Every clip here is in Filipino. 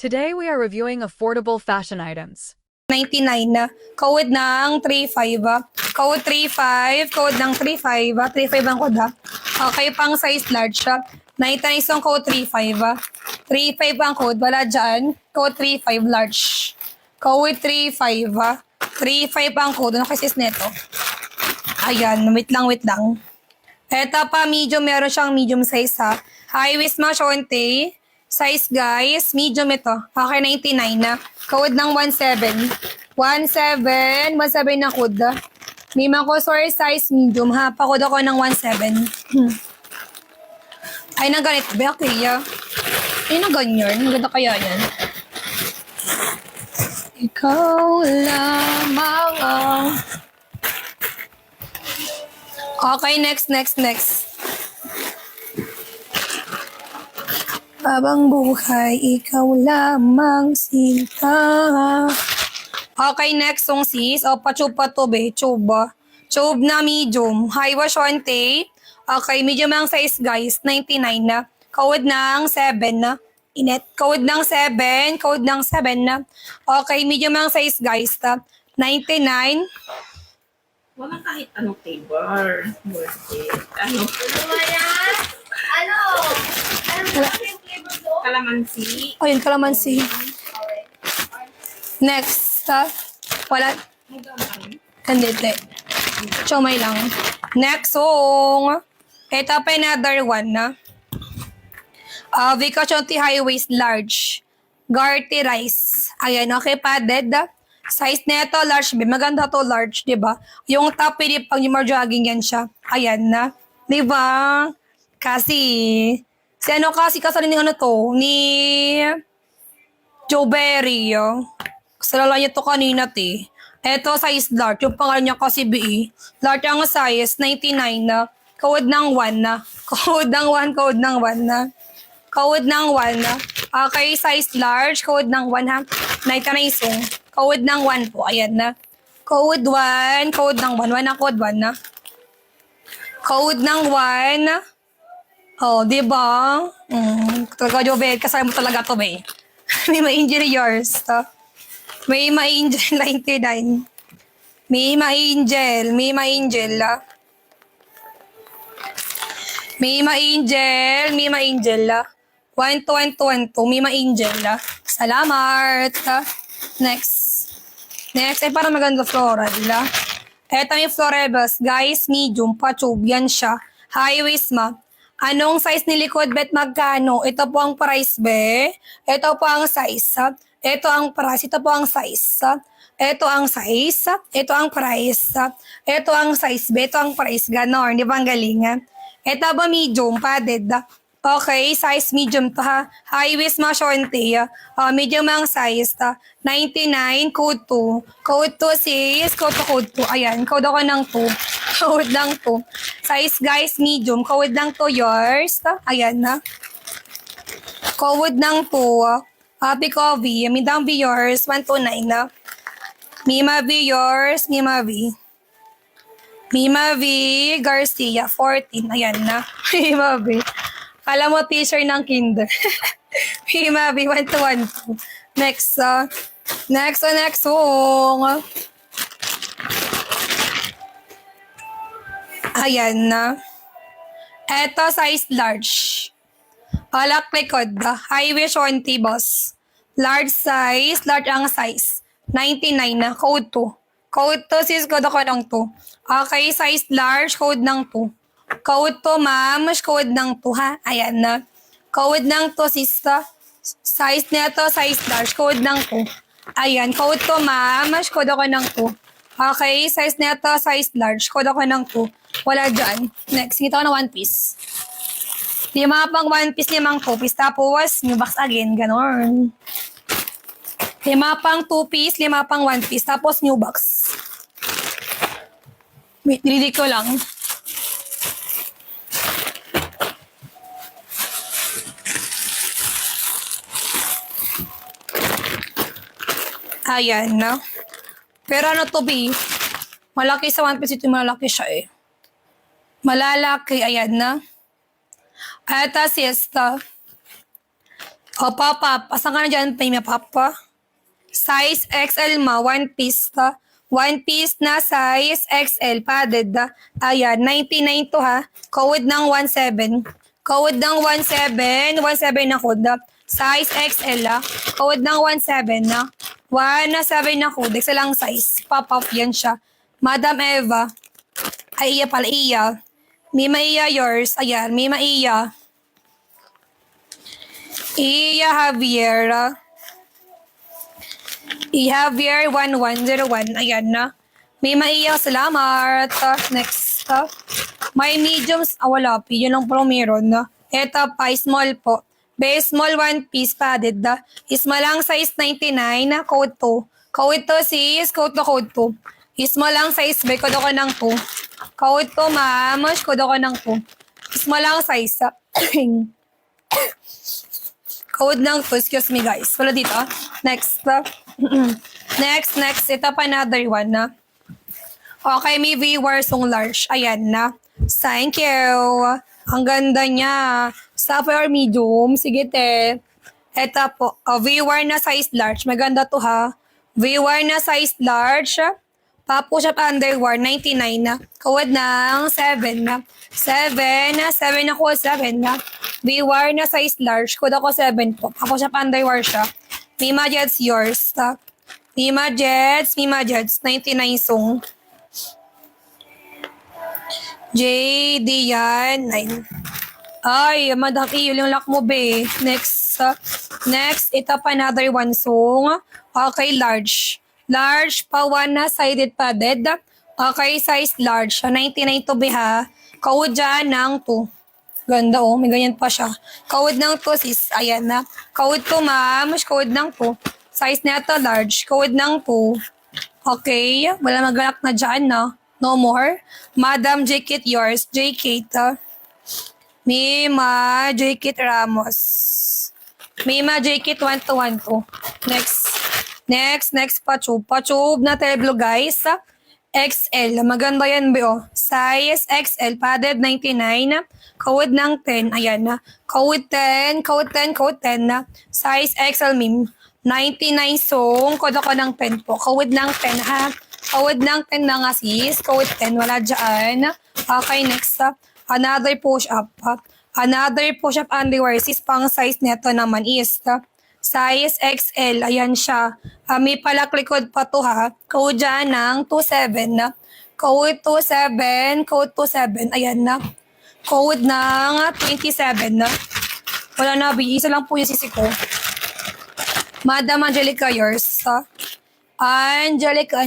Today we are reviewing affordable fashion items. 99 na. Code ng 35. Code 35. Code ng 35. 35 ang code ha. Okay, pang size large siya. 99 isang code 35. 35 ang code. Wala dyan. Code 35 large. Code 35. 35 ang code. Ano kasi neto? Ayan. Wait lang. Eto pa, medium. Meron siyang medium size ha. High waist mga shonte. Size guys, medium ito. Okay, 99 na. Code ng 17. 17 na code. May mga sorry size medium ha. Pa-code ako ng 17. Ay, na ganito ba? Okay, ay, na ganyan. Maganda kaya yan. Ikaw lamang ang... Okay, next. Habang buhay, ikaw lamang sinta. Okay, next song sis. O, pa-tube be. Tube. Tube na medium. High wash onte. Okay, medium ang size guys. 99 na. Code ng 7 na. Inet. Code ng 7. Code ng 7 na. Okay, medium ang size guys. 99. Walang kahit anong flavor. Worth it. Ano ba yan? Ano ba yung flavor doon? Kalamansi. Ayun, kalamansi. Next. Wala. Hindi. Chomay lang. Next song. Ito pa another one na. Vika Chonti High Waist Large. Garty Rice. Ayan, okay, padded. Size neto, large. Maganda to, large, di ba? Yung top, pwede pang yung more jogging yan siya. Ayan na. Di ba? Kasi, si ano kasi kasali ni ano to? Ni Joe Berry. Kasala niya to kanina, te. Eto, size large. Yung pangalan niya kasi BE. Large ang size, 99 na. Code ng 1 na. Code ng 1 na. Code ng 1 na. Okay, size large. Code ng 1 ha. 99. Code ng 1 po. Ayan na. Code 1. Code ng 1. 1 na code 1 na. Code ng 1. Oh, di ba? Talaga, Jobe. Kasama mo talaga to, be. May ma-injury yours. To. May ma-angel 99. May ma-angel. May ma-angel. May ma-angel. May ma-angel. 1 to 1 to 1 to. May ma-angel. Salamat. Next. Ay parang maganda floral. Eto yung florals. Guys, medium. Pa-tube. Yan siya. High waist ma. Anong size ni likod? Bet magkano? Ito po ang price, be. Ito po ang size. Ito ang price. Ito po ang size. Ito ang size. Ito ang price. Ito ang size, be. Ito ang price. Ganon. Di ba ang galing? Ito ba medium? Padded. Okay, size medium to ha. High waist mga shonte. Medium ang size. 99, code 2. Code 2 sis. Code 2. Ayan, code ako ng 2. Code ng 2. Size guys, medium. Code ng 2 yours. Ayan na. Code ng 2. Happy Coffee. Midang be yours. 129 na. Mima be yours. Mima V. Garcia. 14. Ayan na. Mima V. Kala mo teacher ng kinder. Mima V. 1 to 1. Next. Next song. Ayan na. Eto, size large. Alak likod. Highway shonti, boss. Large size. Large ang size. 99 na. Code 2. Code 2, sis. Code ako ng 2. Okay, size large. Code ng 2. Code 2, ma'am. Code ng 2, ha? Ayan na. Code ng 2, sis. Size neto, size large. Code ng 2. Ayan. Code 2, ma'am. Code ako ng 2. Okay, size neto, size large. Code ako ng 2. Wala dyan. Next, ngito ko na 1 piece. 5 pang 1 piece, 5 2 piece. Tapos, new box again. Ganon. 5 pang 2 piece, 5 pang 1 piece. Tapos, new box. Wait, nilidi ko lang. Ayan na. Pero ano to, be? Malaki sa 1 piece ito, malaki siya eh. Malalaki, ayan na. Ata siesta. O, pop-up. Asan ka na dyan, Pay Papa? Size XL ma, one piece ta. One piece na size XL, padded da. Ayan, 99 to ha. Code ng 17. Code ng 17. 17 na code da. Size XL ha. Code ng 17 na. 17 na code. Isa lang size. Pop-up yan siya. Madam Eva. Ay, iya pala, iya. Mima iya yours. Ayan, Mima iya. Iya Javier. Javier 1101. Ayan na. May maiyaw, salamat. Next. May mediums. Wala po. Yun lang po meron. Ito pa, small po. Base small one piece padded. Small lang size 99. Code 2. Code 2 sis. Code 2, code 2. Small lang size. Bay, code ako ng 2. Code 2 ma'am. Code ako ng 2. Small lang size. Code ng 2. Excuse me guys. Wala dito. Next. Next. Ito pa another one na. Okay, may viewers yung large. Ayan na. Thank you. Ang ganda niya. Sapphire medium. Sige te. Ito po. Viewer na size large. Maganda to ha. Viewer na size large. Pa-push up underwear. 99 na. Code ng 7 na. 7 na ko. 7 na. Viewer na size large. Code ako 7 po. Pa-push up underwear siya. Mima Jets yours. Mima Jets. 99 song. JD yan. 9. Ay, Madam E, yung lock mo be. Next. Ito pa another one song. Okay, large. Large pa one na sided padded. Okay, size large. 99 to be ha. Code dyan ng 2. Ganda oh, may ganyan pa siya. Code ng 2 sis, ayan na. Code 2 ma'am, code ng 2. Size na ito large, code ng 2. Okay, wala magalak na dyan no. No more. Madam J-Kit yours, J-Kit. Mima J-Kit Ramos. Mima J-Kit 1212. Next, Pachub. Pachub na Teleblo guys. XL. Maganda yan, Bo. Size XL. Padded 99. Code ng 10. Ayan na. Code 10 na. Size XL meme. 99 song. Code ako ng 10 po. Code ng 10 ha. Code ng 10 na nga sis. Code 10. Wala dyan. Okay, next. Another push-up. Another push-up underwear sis. Pang size neto naman is size XL. Ayan siya. May palaklikod pa to ha. Code dyan ng 27 na. Code 27. Ayan na. Code ng 27 na. Wala na, isa lang po yung sisi ko. Madam Angelica yours. Angelica.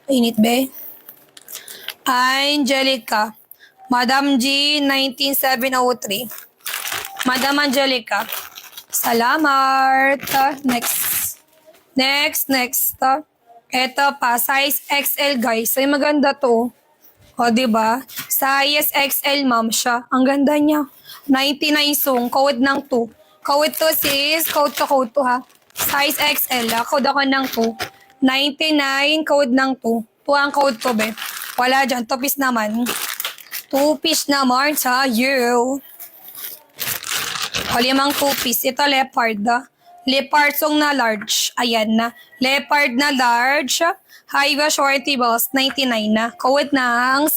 Init be. Angelica. Madam G 19703. Madam Angelica. Salamat. Next. Ito pa, size XL guys. Ay maganda to. O, diba? Size XL ma'am siya. Ang ganda niya. 99 song. Code ng 2. Code 2 sis. Code 2 ha. Size XL ha. Code ako ng 2. 99. Code ng 2. 2 ang code ko be. Wala dyan. 2 piece naman. 2 piece naman sa you. O, 5 2 piece. Ito leopard. Leopard song na large. Ayan na. Leopard na large. High shorty balls. 99 na. Code ng